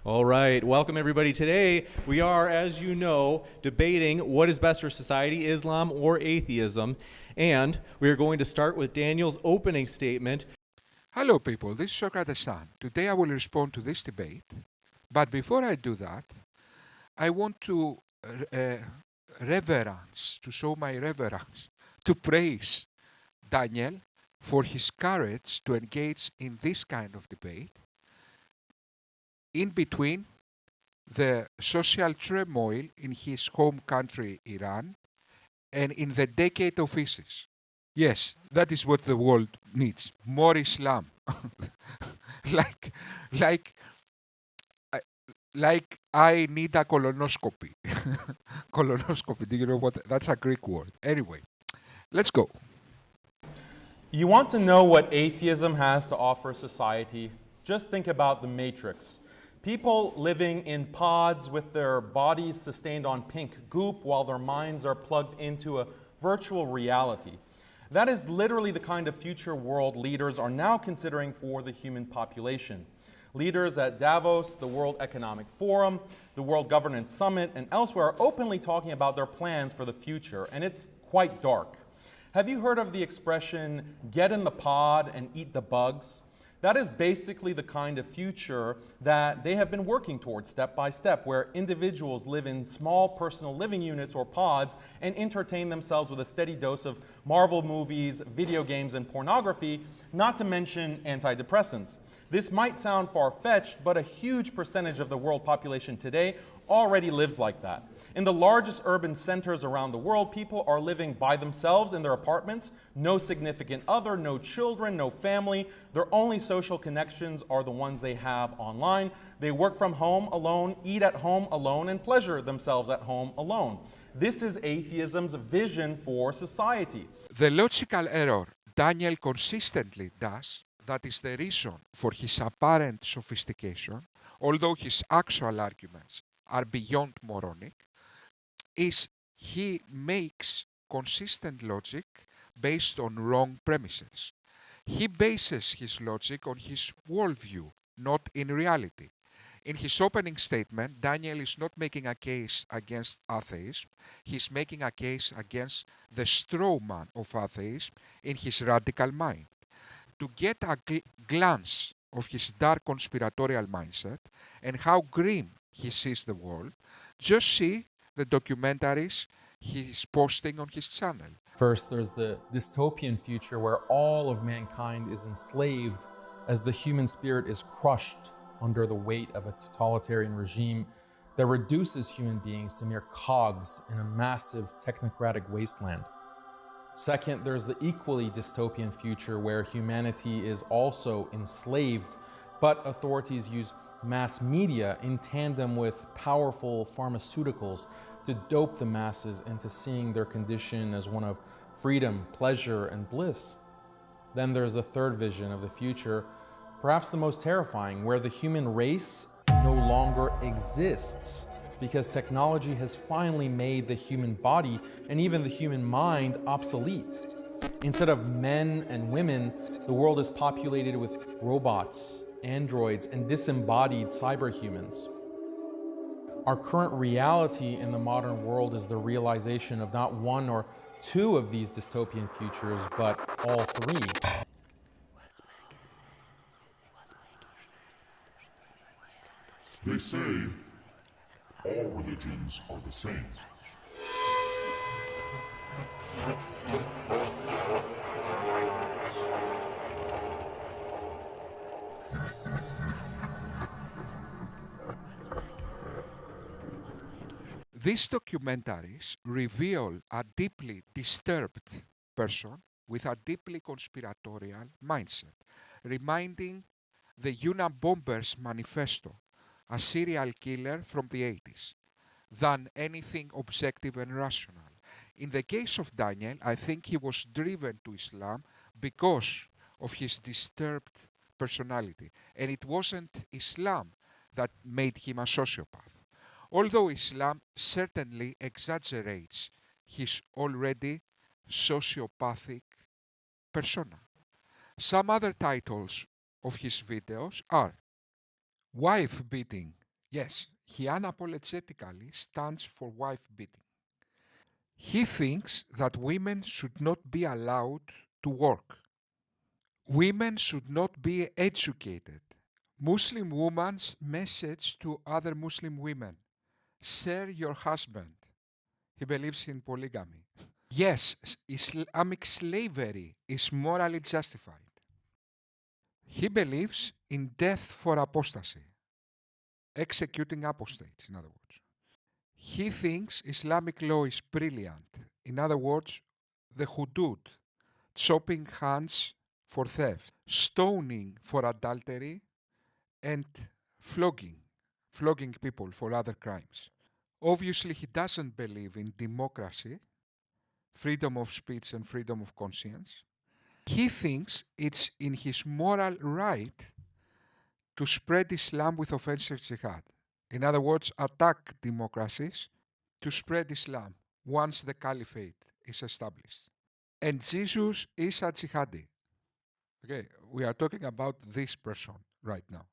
All right, welcome everybody. Today we are, as you know, debating what is best for society, Islam or atheism. And we are going to start with Daniel's opening statement. Hello people, this is Socrates Son. Today I will respond to this debate. But before I do that, I want to show my reverence, to praise Daniel for his courage to engage in this kind of debate in between the social turmoil in his home country, Iran, and in the decade of ISIS. Yes, that is what the world needs. More Islam. like, like, like I need a colonoscopy. Colonoscopy, do you know what? That's a Greek word. Anyway, let's go. You want to know what atheism has to offer society? Just think about the Matrix. People living in pods with their bodies sustained on pink goop while their minds are plugged into a virtual reality. That is literally the kind of future world leaders are now considering for the human population. Leaders at Davos, the World Economic Forum, the World Governance Summit, and elsewhere are openly talking about their plans for the future, and it's quite dark. Have you heard of the expression, get in the pod and eat the bugs? That is basically the kind of future that they have been working towards step by step, where individuals live in small personal living units or pods and entertain themselves with a steady dose of Marvel movies, video games, and pornography, not to mention antidepressants. This might sound far-fetched, but a huge percentage of the world population today already lives like that. In the largest urban centers around the world, people are living by themselves in their apartments, no significant other, no children, no family. Their only social connections are the ones they have online. They work from home alone, eat at home alone, and pleasure themselves at home alone. This is atheism's vision for society. The logical error Daniel consistently does, that is the reason for his apparent sophistication, although his actual arguments are beyond moronic, is he makes consistent logic based on wrong premises. He bases his logic on his worldview, not in reality. In his opening statement, Daniel is not making a case against atheism, he's making a case against the straw man of atheism in his radical mind. To get a glance of his dark conspiratorial mindset and how grim he sees the world, just see the documentaries he's posting on his channel. First, there's the dystopian future where all of mankind is enslaved as the human spirit is crushed under the weight of a totalitarian regime that reduces human beings to mere cogs in a massive technocratic wasteland. Second, there's the equally dystopian future where humanity is also enslaved, but authorities use mass media in tandem with powerful pharmaceuticals to dope the masses into seeing their condition as one of freedom, pleasure, and bliss. Then there's the third vision of the future, perhaps the most terrifying, where the human race no longer exists because technology has finally made the human body and even the human mind obsolete. Instead of men and women, the world is populated with robots, androids, and disembodied cyberhumans. Our current reality in the modern world is the realization of not one or two of these dystopian futures, but all three. They say all religions are the same. These documentaries reveal a deeply disturbed person with a deeply conspiratorial mindset, reminding the Yuna bomber's Manifesto, a serial killer from the 80s, than anything objective and rational. In the case of Daniel, I think he was driven to Islam because of his disturbed personality, and it wasn't Islam that made him a sociopath. Although Islam certainly exaggerates his already sociopathic persona. Some other titles of his videos are wife beating Yes, he unapologetically stands for wife beating. He thinks that women should not be allowed to work. Women should not be educated. Muslim woman's message to other Muslim women: share your husband. He believes in polygamy. Yes, Islamic slavery is morally justified. He believes in death for apostasy, executing apostates, in other words. He thinks Islamic law is brilliant. In other words, the hudud, chopping hands for theft, stoning for adultery, and flogging people for other crimes. Obviously, he doesn't believe in democracy, freedom of speech and freedom of conscience. He thinks it's in his moral right to spread Islam with offensive jihad. In other words, attack democracies to spread Islam once the caliphate is established. And Jesus is a jihadi. Okay, we are talking about this person right now.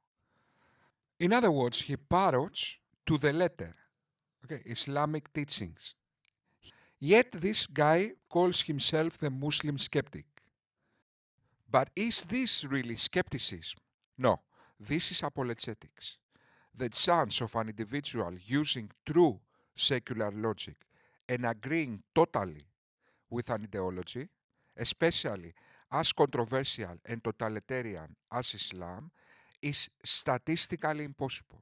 In other words, he parrots to the letter, okay, Islamic teachings. Yet this guy calls himself the Muslim skeptic. But is this really skepticism? No, this is apologetics. The chance of an individual using true secular logic and agreeing totally with an ideology, especially as controversial and totalitarian as Islam, is statistically impossible.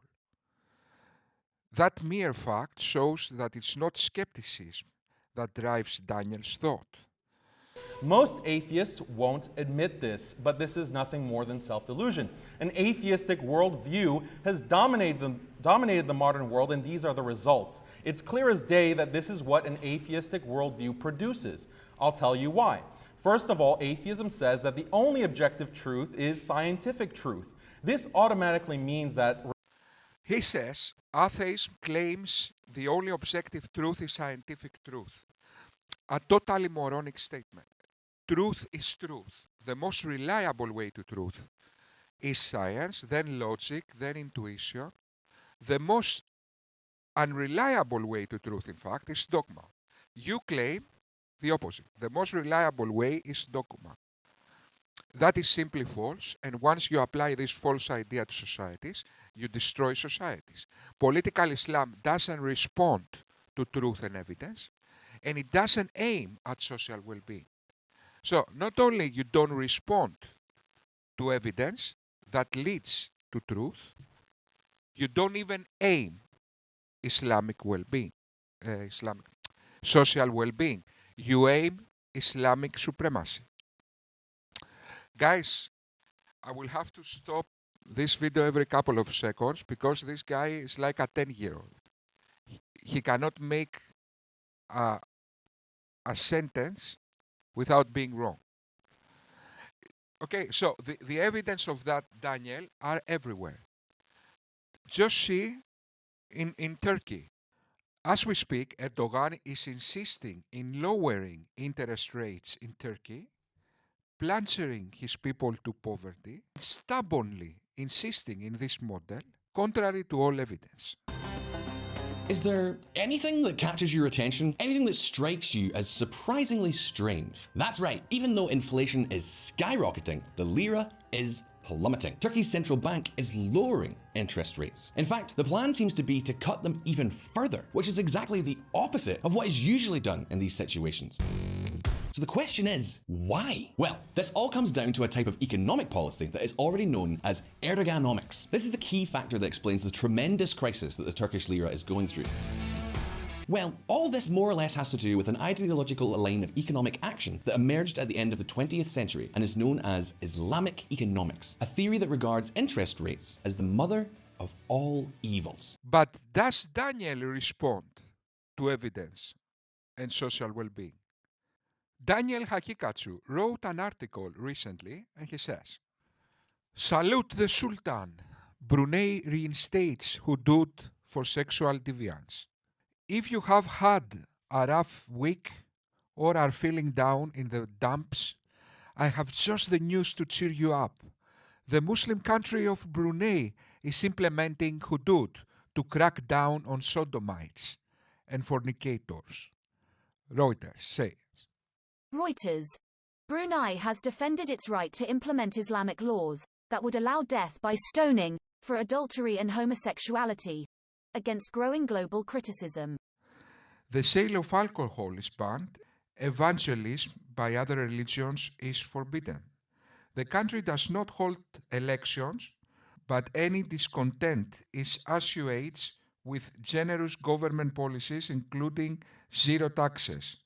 That mere fact shows that it's not skepticism that drives Daniel's thought. Most atheists won't admit this, but this is nothing more than self-delusion. An atheistic worldview has dominated the modern world, and these are the results. It's clear as day that this is what an atheistic worldview produces. I'll tell you why. First of all, atheism says that the only objective truth is scientific truth. This automatically means that... He says atheism claims the only objective truth is scientific truth. A totally moronic statement. Truth is truth. The most reliable way to truth is science, then logic, then intuition. The most unreliable way to truth, in fact, is dogma. You claim the opposite. The most reliable way is dogma. That is simply false, and once you apply this false idea to societies, you destroy societies. Political Islam doesn't respond to truth and evidence, and it doesn't aim at social well-being. So, not only you don't respond to evidence that leads to truth, you don't even aim Islamic well-being, Islamic social well-being. You aim Islamic supremacy. Guys, I will have to stop this video every couple of seconds because this guy is like a 10-year-old. He cannot make a sentence without being wrong. Okay, so the evidence of that, Daniel, are everywhere. Just see in Turkey. As we speak, Erdogan is insisting in lowering interest rates in Turkey, plunging his people to poverty, stubbornly insisting in this model, contrary to all evidence. Is there anything that catches your attention? Anything that strikes you as surprisingly strange? That's right, even though inflation is skyrocketing, the lira is plummeting. Turkey's central bank is lowering interest rates. In fact, the plan seems to be to cut them even further, which is exactly the opposite of what is usually done in these situations. So the question is, why? Well, this all comes down to a type of economic policy that is already known as Erdoganomics. This is the key factor that explains the tremendous crisis that the Turkish lira is going through. Well, all this more or less has to do with an ideological line of economic action that emerged at the end of the 20th century and is known as Islamic economics, a theory that regards interest rates as the mother of all evils. But does Daniel respond to evidence and social well-being? Daniel Haqiqatjou wrote an article recently and he says, "Salute the Sultan. Brunei reinstates hudud for sexual deviance. If you have had a rough week or are feeling down in the dumps, I have just the news to cheer you up. The Muslim country of Brunei is implementing hudud to crack down on sodomites and fornicators. Reuters says. Reuters. Brunei has defended its right to implement Islamic laws that would allow death by stoning for adultery and homosexuality, against growing global criticism. The sale of alcohol is banned. Evangelism by other religions is forbidden. The country does not hold elections, but any discontent is assuaged with generous government policies, including zero taxes,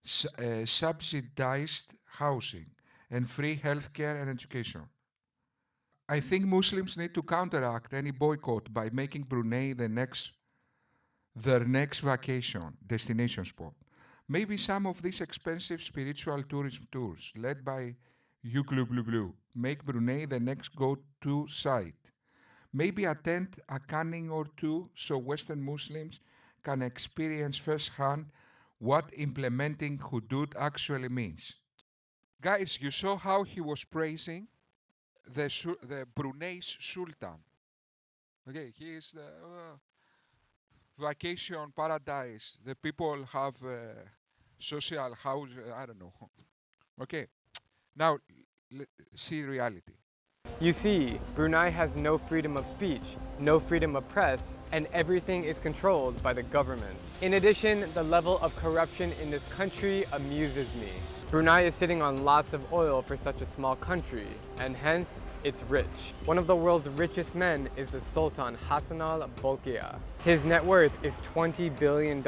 subsidized housing, and free healthcare and education. I think Muslims need to counteract any boycott by making Brunei their next vacation destination spot. Maybe some of these expensive spiritual tourism tours, led by Blue, make Brunei the next go-to site. Maybe attend a caning or two so Western Muslims can experience firsthand what implementing hudud actually means. Guys, you saw how he was praising the Brunei's Sultan. Okay, he is the vacation paradise. The people have social house, I don't know. Okay, now see reality. You see, Brunei has no freedom of speech, no freedom of press, and everything is controlled by the government. In addition, the level of corruption in this country amuses me. Brunei is sitting on lots of oil for such a small country, and hence, it's rich. One of the world's richest men is the Sultan Hassan al-Bolkiah. His net worth is $20 billion,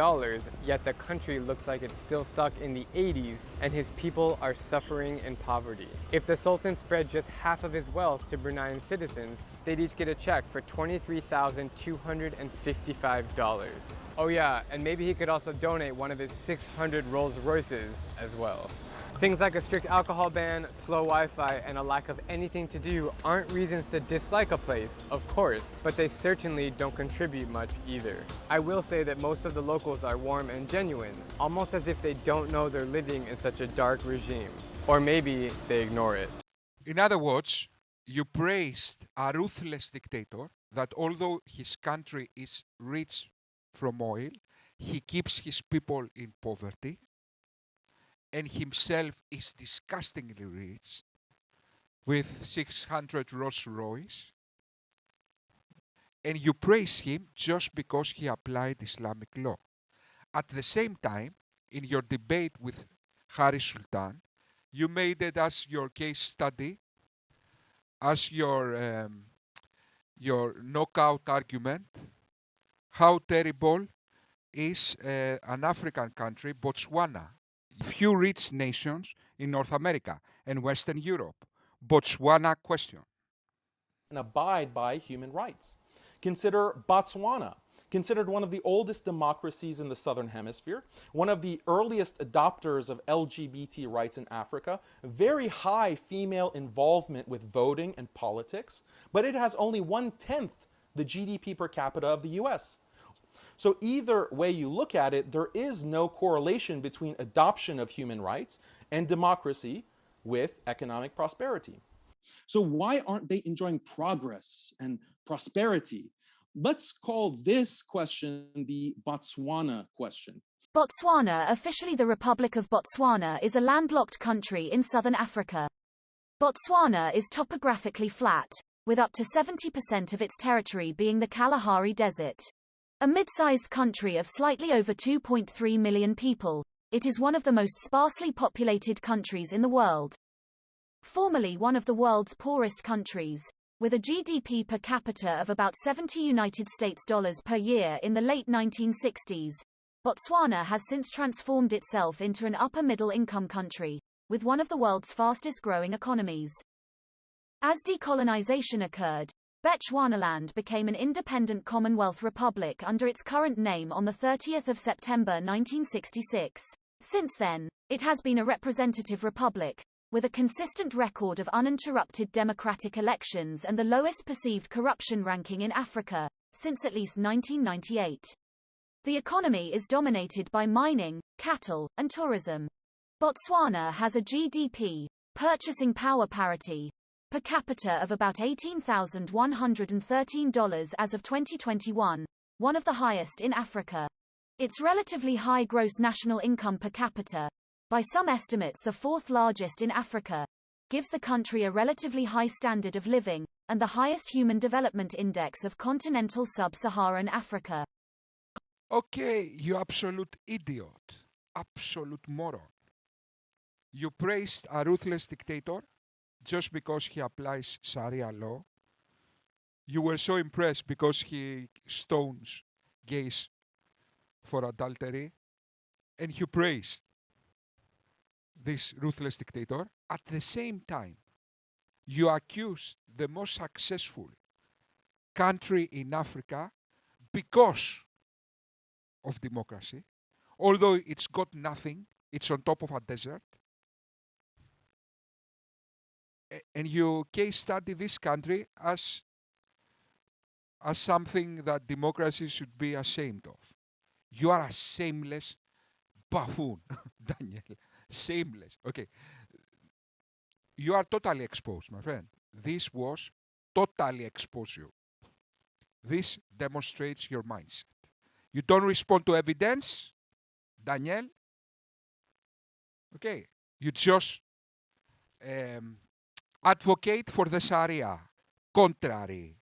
yet the country looks like it's still stuck in the 80s, and his people are suffering in poverty. If the Sultan spread just half of his wealth to Bruneian citizens, they'd each get a check for $23,255. Oh yeah, and maybe he could also donate one of his 600 Rolls Royces as well. Things like a strict alcohol ban, slow Wi-Fi, and a lack of anything to do aren't reasons to dislike a place, of course, but they certainly don't contribute much either. I will say that most of the locals are warm and genuine, almost as if they don't know they're living in such a dark regime. Or maybe they ignore it. In other words, you praised a ruthless dictator that although his country is rich from oil, he keeps his people in poverty, and himself is disgustingly rich with 600 Rolls Royce, and you praise him just because he applied Islamic law. At the same time, in your debate with Hari Sultan, you made it as your case study, as your knockout argument, how terrible is an African country, Botswana. Few rich nations in North America and Western Europe. Botswana question. And abide by human rights. Consider Botswana, considered one of the oldest democracies in the Southern Hemisphere, one of the earliest adopters of LGBT rights in Africa, very high female involvement with voting and politics, but it has only 1/10 the GDP per capita of the US. So either way you look at it, there is no correlation between adoption of human rights and democracy with economic prosperity. So why aren't they enjoying progress and prosperity? Let's call this question the Botswana question. Botswana, officially the Republic of Botswana, is a landlocked country in southern Africa. Botswana is topographically flat, with up to 70% of its territory being the Kalahari Desert. A mid-sized country of slightly over 2.3 million people, it is one of the most sparsely populated countries in the world. Formerly one of the world's poorest countries, with a GDP per capita of about $70 per year in the late 1960s, Botswana has since transformed itself into an upper-middle income country, with one of the world's fastest-growing economies. As decolonization occurred, Bechuanaland became an independent Commonwealth republic under its current name on 30 September 1966. Since then, it has been a representative republic, with a consistent record of uninterrupted democratic elections and the lowest perceived corruption ranking in Africa, since at least 1998. The economy is dominated by mining, cattle, and tourism. Botswana has a GDP, purchasing power parity, per capita of about $18,113 as of 2021, one of the highest in Africa. Its relatively high gross national income per capita, by some estimates the fourth largest in Africa, gives the country a relatively high standard of living, and the highest human development index of continental sub-Saharan Africa. Okay, you absolute idiot, absolute moron. You praised a ruthless dictator just because he applies Sharia law. You were so impressed because he stones gays for adultery, and you praised this ruthless dictator. At the same time, you accused the most successful country in Africa because of democracy, although it's got nothing, it's on top of a desert. And you case study this country as something that democracy should be ashamed of. You are a shameless buffoon, Daniel. Shameless. Okay. You are totally exposed, my friend. This was totally expose you. This demonstrates your mindset. You don't respond to evidence, Daniel. Okay. You just advocate for the Sharia, contrary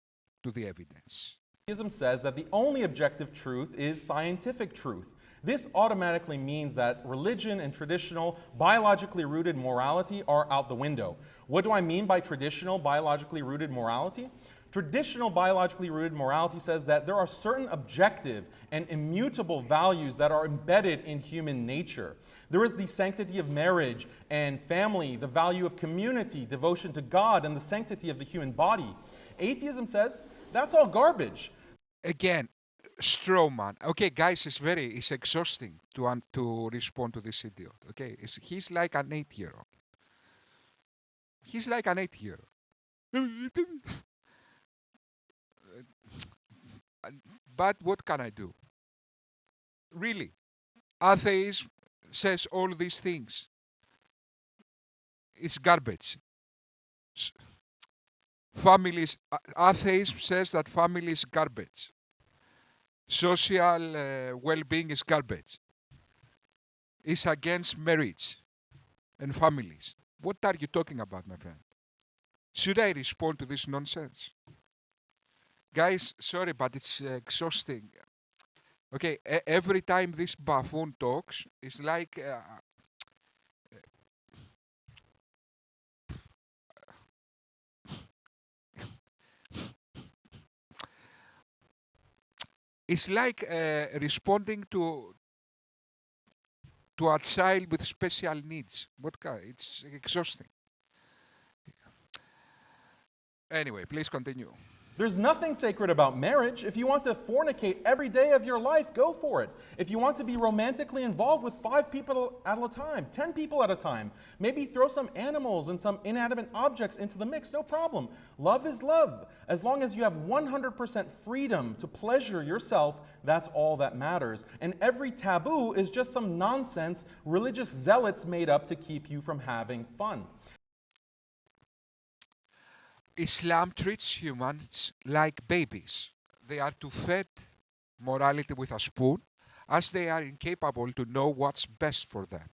to the evidence. Atheism says that the only objective truth is scientific truth. This automatically means that religion and traditional, biologically rooted morality are out the window. What do I mean by traditional, biologically rooted morality? Traditional, biologically rooted morality says that there are certain objective and immutable values that are embedded in human nature. There is the sanctity of marriage and family, the value of community, devotion to God, and the sanctity of the human body. Atheism says that's all garbage. Again, straw man. Okay, guys, it's exhausting to respond to this idiot. Okay, he's like an 8-year-old. He's like an 8-year-old. But what can I do? Really, atheism says all these things. It's garbage. Atheism says that family is garbage. Social well-being is garbage. It's against marriage and families. What are you talking about, my friend? Should I respond to this nonsense? Guys, sorry, but it's exhausting. Okay, every time this buffoon talks, it's like... it's like responding to a child with special needs. It's exhausting. Anyway, please continue. There's nothing sacred about marriage. If you want to fornicate every day of your life, go for it. If you want to be romantically involved with 5 people at a time, 10 people at a time, maybe throw some animals and some inanimate objects into the mix, no problem. Love is love. As long as you have 100% freedom to pleasure yourself, that's all that matters. And every taboo is just some nonsense religious zealots made up to keep you from having fun. Islam treats humans like babies. They are to fed morality with a spoon, as they are incapable to know what's best for them.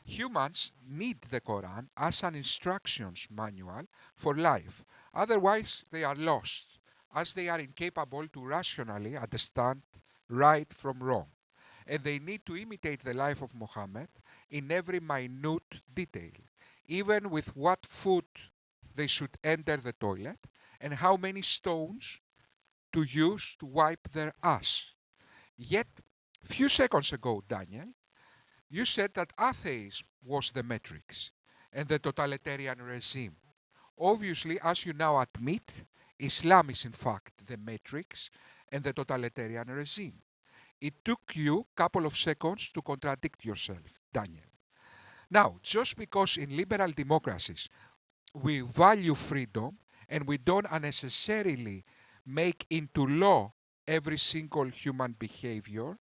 Humans need the Quran as an instructions manual for life. Otherwise, they are lost, as they are incapable to rationally understand right from wrong. And they need to imitate the life of Muhammad in every minute detail, even with what food they should enter the toilet, and how many stones to use to wipe their ass. Yet, few seconds ago, Daniel, you said that atheism was the matrix and the totalitarian regime. Obviously, as you now admit, Islam is in fact the matrix and the totalitarian regime. It took you a couple of seconds to contradict yourself, Daniel. Now, just because in liberal democracies we value freedom and we don't unnecessarily make into law every single human behavior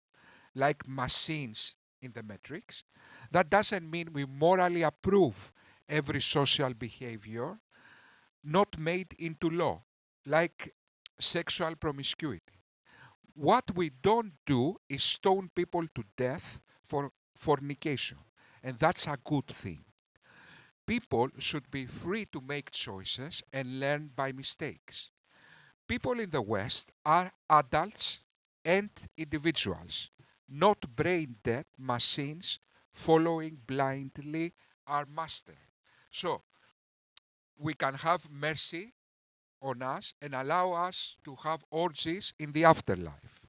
like machines in the matrix, that doesn't mean we morally approve every social behavior not made into law, like sexual promiscuity. What we don't do is stone people to death for fornication, and that's a good thing. People should be free to make choices and learn by mistakes. People in the West are adults and individuals, not brain-dead machines following blindly our master. So, we can have mercy on us and allow us to have orgies in the afterlife.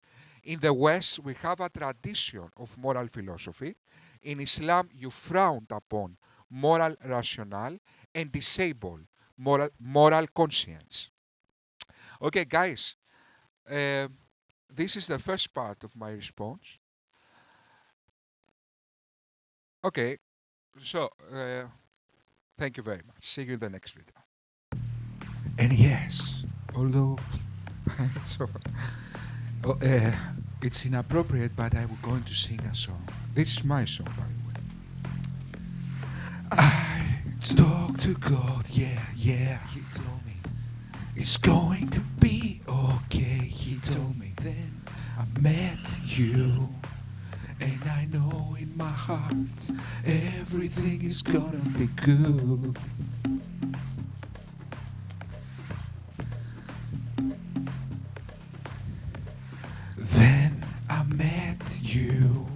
In the West, we have a tradition of moral philosophy. In Islam, you frowned upon moral rationale and disable moral conscience. Okay, guys, this is the first part of my response. Okay, so thank you very much. See you in the next video. And yes, although it's inappropriate, but I'm going to sing a song. This is my song, by the way. I talk to God, yeah, he told me it's going to be okay, he told me. Then I met you, and I know in my heart everything is gonna be good. Then I met you,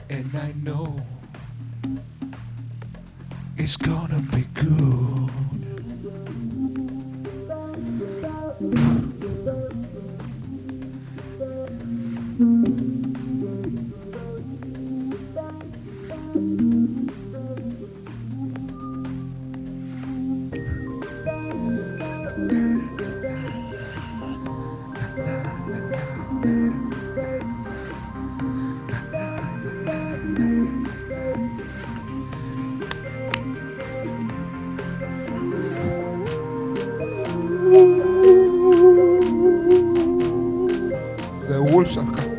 and I know it's gonna be good. The wolves are coming.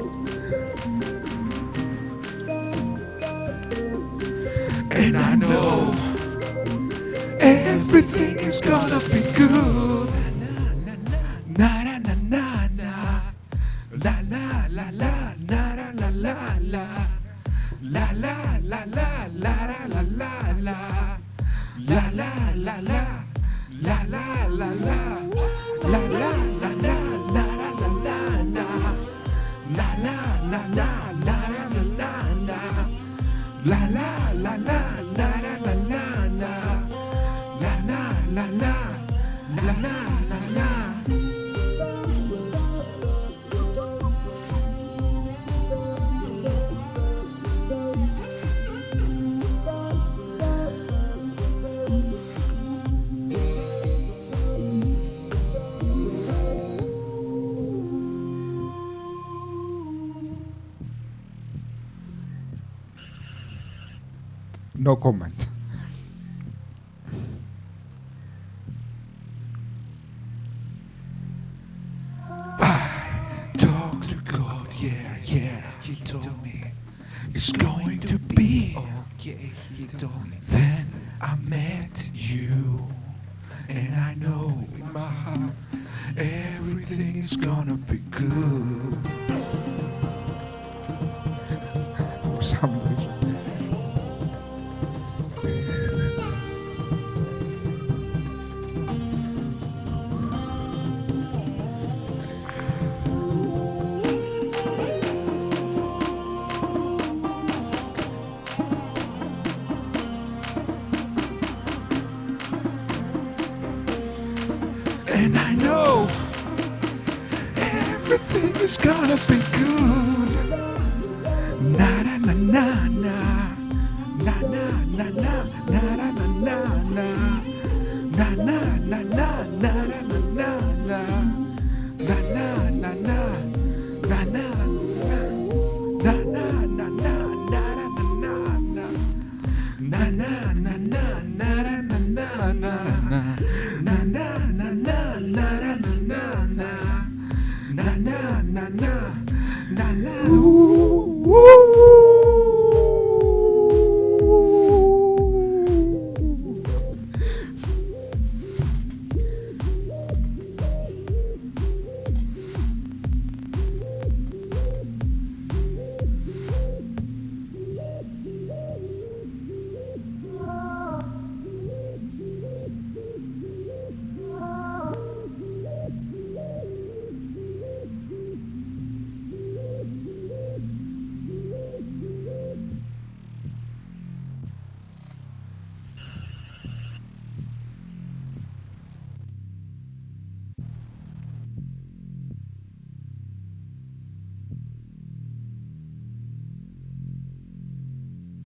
And I know everything is gonna be good. Na na na na na. La la la la la la la la. La la la la la la la la. La la la la. La la la la. La la la la la la la la. La la la la la la la la. La la la la la la la la la. La la la la la la la la. No comment. I talked to God, yeah, he told me it's going to be okay, he told me. Then I met you, and I know in my heart everything is gonna be good. For some reason. And I know everything is gonna be good. Na na na na na. Na na na na na na na na na. Na na na na na na na na na. Na na na na. Na na na. Na na na na na na na na. Na na na na na na na na. Na na na na na na na na. Na na na na na na.